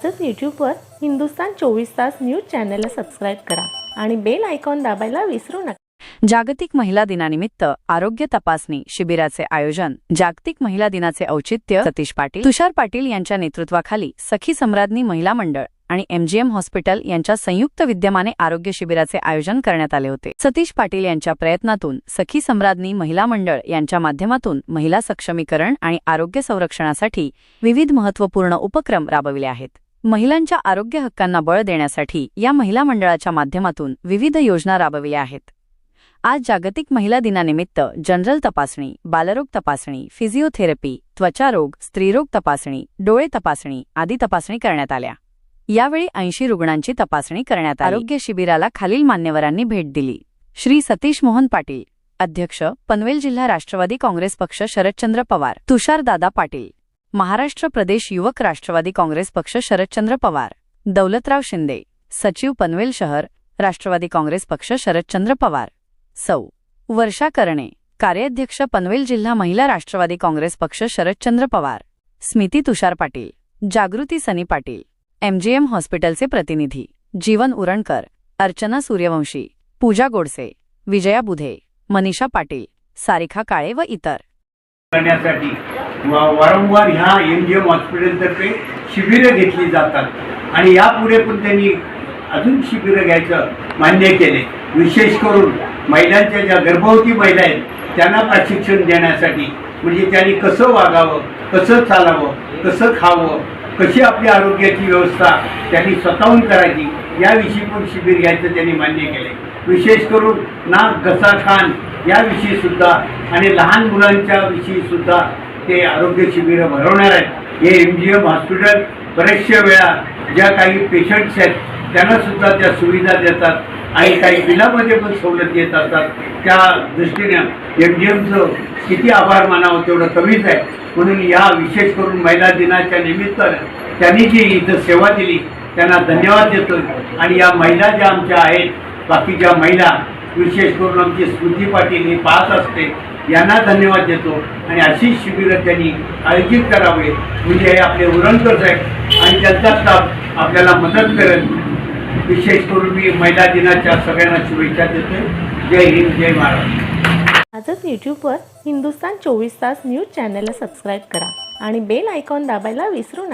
आजच यूट्यूबवर हिंदुस्तान 24 तास न्यूज चॅनलला सबस्क्राईब करा आणि बेल आयकॉन दाबायला विसरू नका। जागतिक महिला दिनानिमित्त आरोग्य तपासणी शिबिराचे आयोजन। जागतिक महिला दिनाचे औचित्य सतीश पाटील, तुषार पाटील यांच्या नेतृत्वाखाली सखी सम्राज्ञी महिला मंडळ आणि MGM हॉस्पिटल यांच्या संयुक्त विद्यमाने आरोग्य शिबिराचे आयोजन करण्यात आले होते। सतीश पाटील यांच्या प्रयत्नातून सखी सम्राज्ञी महिला मंडळ यांच्या माध्यमातून महिला सक्षमीकरण आणि आरोग्य संरक्षणासाठी विविध महत्त्वपूर्ण उपक्रम राबविले आहेत। महिलांच्या आरोग्य हक्कांना बळ देण्यासाठी या महिला मंडळाच्या माध्यमातून विविध योजना राबविल्या आहेत। आज जागतिक महिला दिनानिमित्त जनरल तपासणी, बालरोग तपासणी, फिजिओथेरपी, त्वचारोग, स्त्रीरोग तपासणी, डोळे तपासणी आदी तपासणी करण्यात आल्या। यावेळी 80 रुग्णांची तपासणी करण्यात आली। आरोग्य शिबिराला खालील मान्यवरांनी भेट दिली। श्री सतीश मोहन पाटील, अध्यक्ष, पनवेल जिल्हा राष्ट्रवादी काँग्रेस पक्ष शरदचंद्र पवार। तुषार दादा पाटील, महाराष्ट्र प्रदेश युवक राष्ट्रवादी काँग्रेस पक्ष शरदचंद्र पवार। दौलतराव शिंदे, सचिव पनवेल शहर राष्ट्रवादी काँग्रेस पक्ष शरदचंद्र पवार। सौ वर्षा करणे, कार्याध्यक्ष पनवेल जिल्हा महिला राष्ट्रवादी काँग्रेस पक्ष शरदचंद्र पवार। स्मिती तुषार पाटील, जागृती सनी पाटील, MGM हॉस्पिटलचे प्रतिनिधी जीवन उरणकर, अर्चना सूर्यवंशी, पूजा गोडसे, विजया बुधे, मनीषा पाटील, सारिका काळे व इतर करण्यासाठी वारंवार ह्या MGM हॉस्पिटलतर्फे शिबिरं घेतली जातात आणि यापुढे पण त्यांनी अजून शिबिरं घ्यायचं मान्य केले। विशेष करून महिलांच्या ज्या गर्भवती महिला आहेत त्यांना प्रशिक्षण देण्यासाठी, म्हणजे त्यांनी कसं वागावं, कसं चालावं, कसं खावं, कशी आपली आरोग्याची व्यवस्था त्यांनी स्वतःहून करायची याविषयी पण शिबिर घ्यायचं त्यांनी मान्य केले। विशेष करून नाक घसा कान याविषयी सुद्धा आणि लहान मुलांच्या विषयी सुद्धा ते आरोग्य शिबिरं भरवणार आहेत। हे MGM हॉस्पिटल बरेचशा वेळा ज्या काही पेशंट्स आहेत त्यांना सुद्धा त्या सुविधा देतात आणि काही बिलामध्ये पण सवलत देत असतात। त्या दृष्टीने MGMचं किती आभार मानावं तेवढं कमीच आहे। म्हणून या विशेष करून महिला दिनाच्या निमित्तानं त्यांनी जी इथं सेवा दिली त्यांना धन्यवाद देतो। आणि या महिला ज्या आमच्या आहेत, बाकीच्या महिला विशेष करून आमची स्मृती पाटील हे पाहत असते, यांना धन्यवाद देतो। आणि अशी शिबिरं त्यांनी आयोजित करावे म्हणजे हे आपले उरणकर साहेब आणि त्यांचा स्टाफ आपल्याला मदत करेल। विशेष करून मी महिला दिनाच्या सगळ्यांना शुभेच्छा देतो। जय हिंद, जय महाराष्ट्र। आजच यूट्यूबवर हिंदुस्तान 24 तास न्यूज चॅनलला सबस्क्राईब करा आणि बेल आयकॉन दाबायला विसरू नका।